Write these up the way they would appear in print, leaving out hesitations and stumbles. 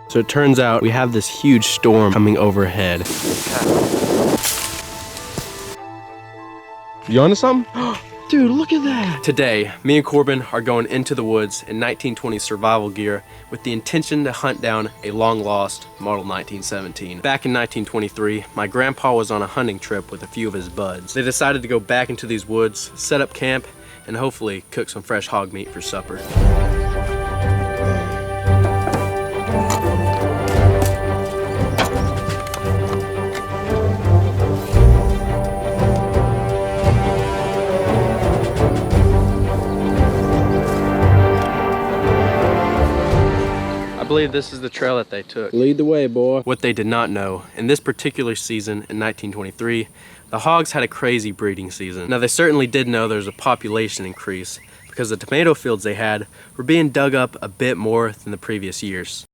So it turns out we have this huge storm coming overhead. You onto something? Dude, look at that! Today, me and Corbin are going into the woods in 1920 survival gear with the intention to hunt down a long-lost Model 1917. Back in 1923, my grandpa was on a hunting trip with a few of his buds. They decided to go back into these woods, set up camp, and hopefully cook some fresh hog meat for supper. I believe this is the trail that they took. Lead the way, boy. What they did not know, in this particular season in 1923, the hogs had a crazy breeding season. Now they certainly did know there was a population increase because the tomato fields they had were being dug up a bit more than the previous years.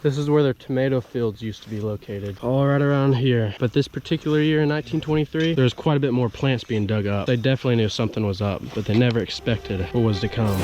This is where their tomato fields used to be located, all right around here. But this particular year in 1923, there was quite a bit more plants being dug up. They definitely knew something was up, but they never expected what was to come.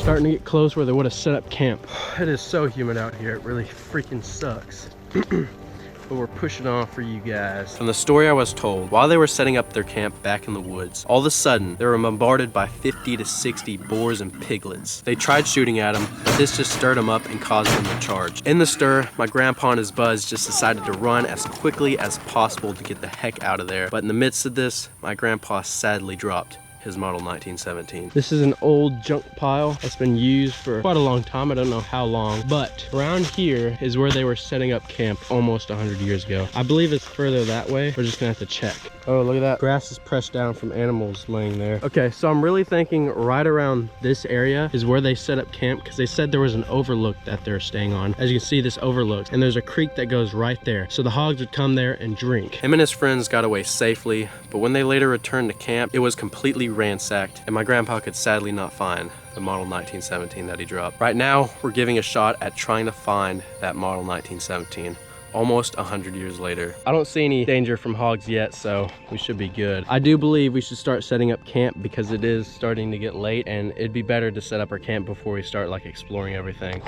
Starting to get close where they would have set up camp. It is so humid out here, it really freaking sucks. But we're pushing on for you guys. From the story I was told, while they were setting up their camp back in the woods, all of a sudden they were bombarded by 50 to 60 boars and piglets. They tried shooting at them, but this just stirred them up and caused them to charge. In the stir, my grandpa and his buds just decided to run as quickly as possible to get the heck out of there. But in the midst of this, my grandpa sadly dropped his Model 1917. This is an old junk pile that's been used for quite a long time. I don't know how long, but around here is where they were setting up camp almost 100 years ago. I believe it's further that way. We're just gonna have to check. Oh, look at that. Grass is pressed down from animals laying there. Okay, so I'm really thinking right around this area is where they set up camp because they said there was an overlook that they're staying on. As you can see, this overlooks, and there's a creek that goes right there. So the hogs would come there and drink. Him and his friends got away safely, but when they later returned to camp, it was completely ransacked, and my grandpa could sadly not find the Model 1917 that he dropped. Right now, we're giving a shot at trying to find that Model 1917. Almost 100 years later. I don't see any danger from hogs yet, so we should be good. I do believe we should start setting up camp because it is starting to get late, and it'd be better to set up our camp before we start like exploring everything.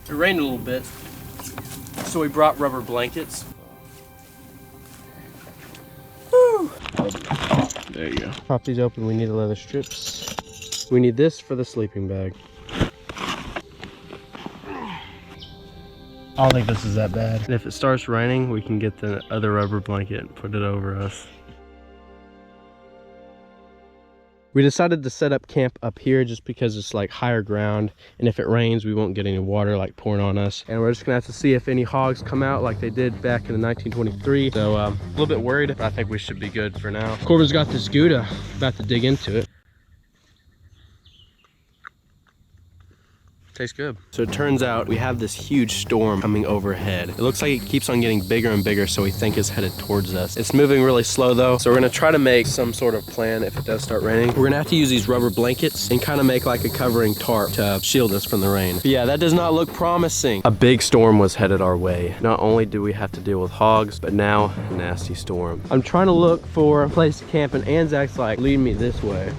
It rained a little bit, so we brought rubber blankets. Woo! There you go. Pop these open, we need the leather strips. We need this for the sleeping bag. I don't think this is that bad. And if it starts raining, we can get the other rubber blanket and put it over us. We decided to set up camp up here just because it's like higher ground, and if it rains, we won't get any water like pouring on us. And we're just gonna have to see if any hogs come out like they did back in 1923. So a little bit worried, but I think we should be good for now. Corbin's got this Gouda, about to dig into it. Tastes good. So it turns out we have this huge storm coming overhead. It looks like it keeps on getting bigger and bigger, so we think it's headed towards us. It's moving really slow though, so we're gonna try to make some sort of plan if it does start raining. We're gonna have to use these rubber blankets and kind of make like a covering tarp to shield us from the rain. But yeah, that does not look promising. A big storm was headed our way. Not only do we have to deal with hogs, but now a nasty storm. I'm trying to look for a place to camp, and Anzac's like, lead me this way.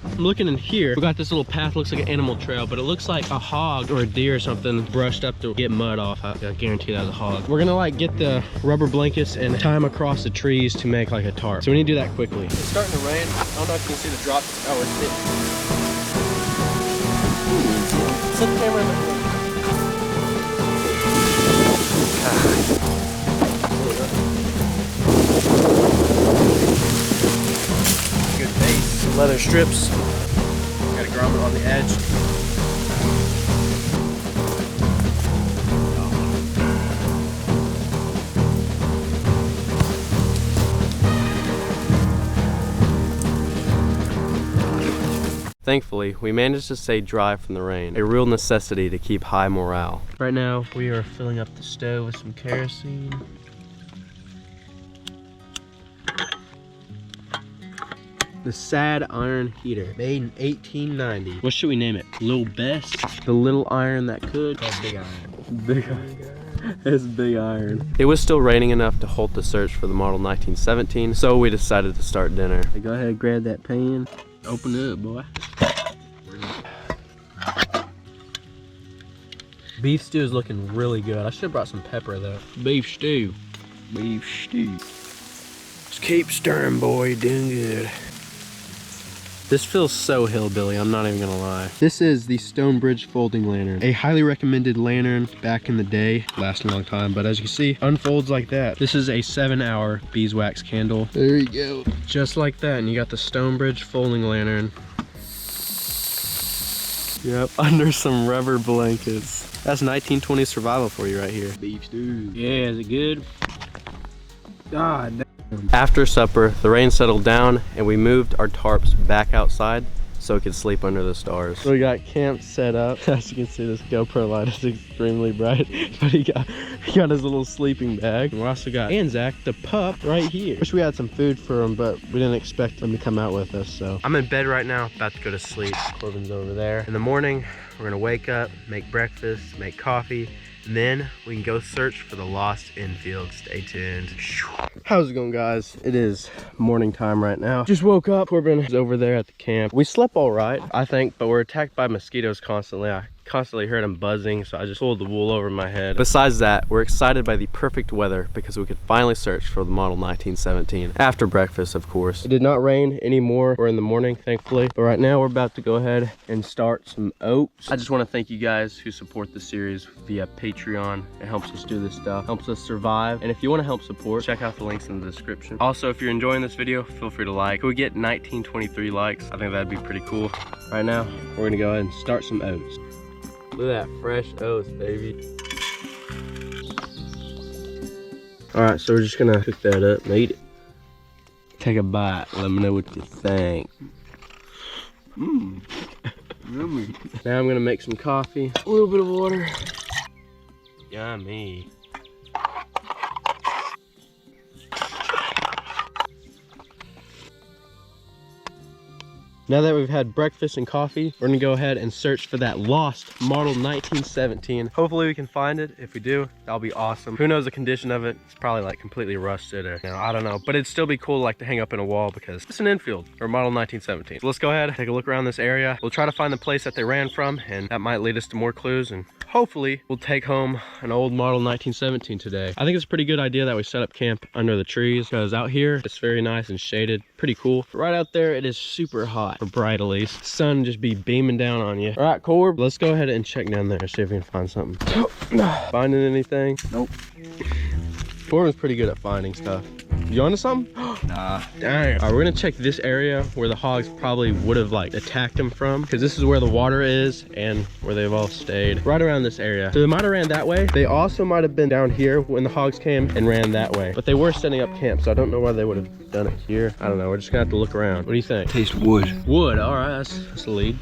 I'm looking in here. We got this little path, looks like an animal trail, but it looks like a hog or a deer or something brushed up to get mud off. I guarantee that's a hog. We're gonna like get the rubber blankets and tie them across the trees to make like a tarp. So we need to do that quickly. It's starting to rain. I don't know if you can see the drops. Oh, it's hitting. Set the camera in there. Good base. Leather strips. Gotta grommet on the edge. Thankfully, we managed to stay dry from the rain, a real necessity to keep high morale. Right now, we are filling up the stove with some kerosene. The Sad Iron Heater, made in 1890. What should we name it? Little Best? The little iron that could? Called Big Iron. Big Iron. It's big iron. It was still raining enough to halt the search for the model 1917, so we decided to start dinner. Hey, go ahead, grab that pan. Open it up, boy. Beef stew is looking really good. I should have brought some pepper though. Beef stew. Beef stew. Just keep stirring, boy. You're doing good. This feels so hillbilly, I'm not even gonna lie. This is the Stonebridge folding lantern. A highly recommended lantern back in the day. Lasted a long time, but as you can see, unfolds like that. This is a 7-hour beeswax candle. There you go. Just like that, and you got the Stonebridge folding lantern. Yep, under some rubber blankets. That's 1920s survival for you right here. Beef stew. Yeah, is it good? God damn. After supper, the rain settled down and we moved our tarps back outside so we could sleep under the stars. So we got camp set up. As you can see, this GoPro light is extremely bright, but he got his little sleeping bag. We also got Anzac, the pup, right here. Wish we had some food for him, but we didn't expect him to come out with us, so. I'm in bed right now, about to go to sleep. Corbin's over there. In the morning, we're gonna wake up, make breakfast, make coffee, and then we can go search for the lost Enfield. Stay tuned. How's it going, guys? It is morning time right now. Just woke up. Corbin is over there at the camp. We slept all right, I think, but we're attacked by mosquitoes constantly. I constantly heard them buzzing, so I just pulled the wool over my head. Besides that, we're excited by the perfect weather because we could finally search for the model 1917 after breakfast, of course. It did not rain anymore or in the morning, thankfully, but right now we're about to go ahead and start some oats. I just want to thank you guys who support the series via Patreon. It helps us do this stuff, helps us survive, and if you want to help support, check out the links in the description. Also, if you're enjoying this video, feel free to like. If we get 1923 likes, I think that'd be pretty cool. Right now, we're gonna go ahead and start some oats. Look at that fresh oats, baby. All right, so we're just gonna cook that up and eat it. Take a bite, let me know what you think. Mmm, yummy. Now I'm gonna make some coffee, a little bit of water. Yummy. Now that we've had breakfast and coffee, we're gonna go ahead and search for that lost model 1917. Hopefully we can find it. If we do, that'll be awesome. Who knows the condition of it? It's probably like completely rusted or, you know, I don't know. But it'd still be cool like to hang up in a wall because it's an Enfield or model 1917. So let's go ahead, take a look around this area. We'll try to find the place that they ran from, and that might lead us to more clues, and hopefully we'll take home an old model 1917 today. I think it's a pretty good idea that we set up camp under the trees because out here it's very nice and shaded, pretty cool. But right out there it is super hot, or bright at least. Sun just be beaming down on you. All right, Corb, let's go ahead and check down there, see if we can find something. Finding anything? Nope. Corbin's pretty good at finding stuff. You onto something? Nah. Dang. All right, we're gonna check this area where the hogs probably would have like attacked them from, because this is where the water is and where they've all stayed, right around this area. So they might have ran that way. They also might have been down here when the hogs came and ran that way, but they were setting up camp, so I don't know why they would have done it here. I don't know, we're just gonna have to look around. What do you think? Taste wood. Wood, all right, that's a lead.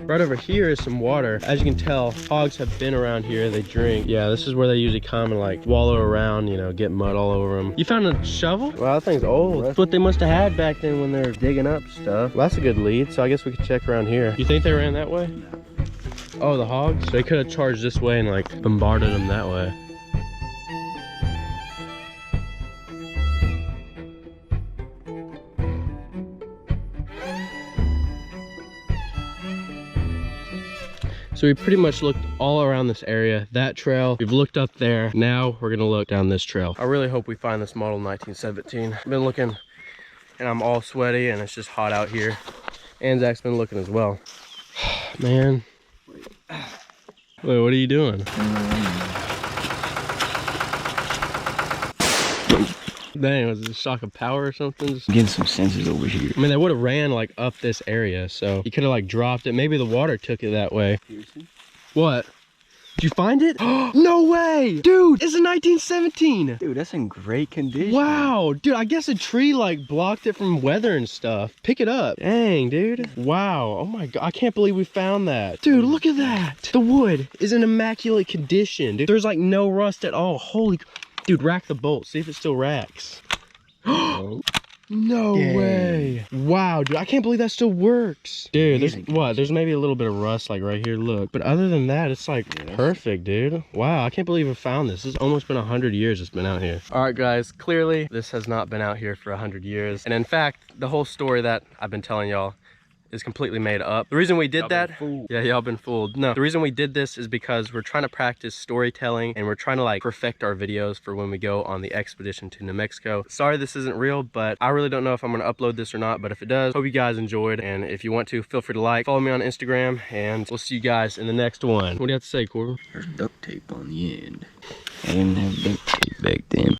Right over here is some water. As you can tell, hogs have been around here, they drink. Yeah, this is where they usually come and like wallow around, you know, get mud all over them. You found a shovel? Well, that thing's old. That's what they must have had back then when they were digging up stuff. Well, that's a good lead, so I guess we could check around here. You think they ran that way? Oh, the hogs? They could have charged this way and like bombarded them that way. So we pretty much looked all around this area, that trail. We've looked up there. Now we're gonna look down this trail. I really hope we find this model 1917. I've been looking and I'm all sweaty and it's just hot out here. Anzac's been looking as well. Man. Wait, what are you doing? Dang, was it a shock of power or something? Just getting some senses over here. I mean, they would have ran like up this area, so you could have like dropped it. Maybe the water took it that way. What? Did you find it? No way! Dude, it's a 1917! Dude, that's in great condition. Wow, dude, I guess a tree like blocked it from weather and stuff. Pick it up. Dang, dude. Wow, oh my God, I can't believe we found that. Dude, look at that. The wood is in immaculate condition, dude. There's like no rust at all. Holy, dude, rack the bolt. See if it still racks. No Dang. way. Wow, dude, I can't believe that still works. Dude, there's what? There's maybe a little bit of rust like right here, look. But other than that, it's like perfect, dude. Wow, I can't believe I found this. This has almost been 100 years it's been out here. All right, guys, clearly this has not been out here for 100 years. And in fact, the whole story that I've been telling y'all is completely made up. The reason we did that, yeah, y'all been fooled. No, the reason we did this is because we're trying to practice storytelling and we're trying to like perfect our videos for when we go on the expedition to New Mexico. Sorry this isn't real, but I really don't know if I'm gonna upload this or not, but if it does, hope you guys enjoyed. And if you want to, feel free to like, follow me on Instagram, and we'll see you guys in the next one. What do you have to say, Corbin? There's duct tape on the end. I didn't have duct tape back then.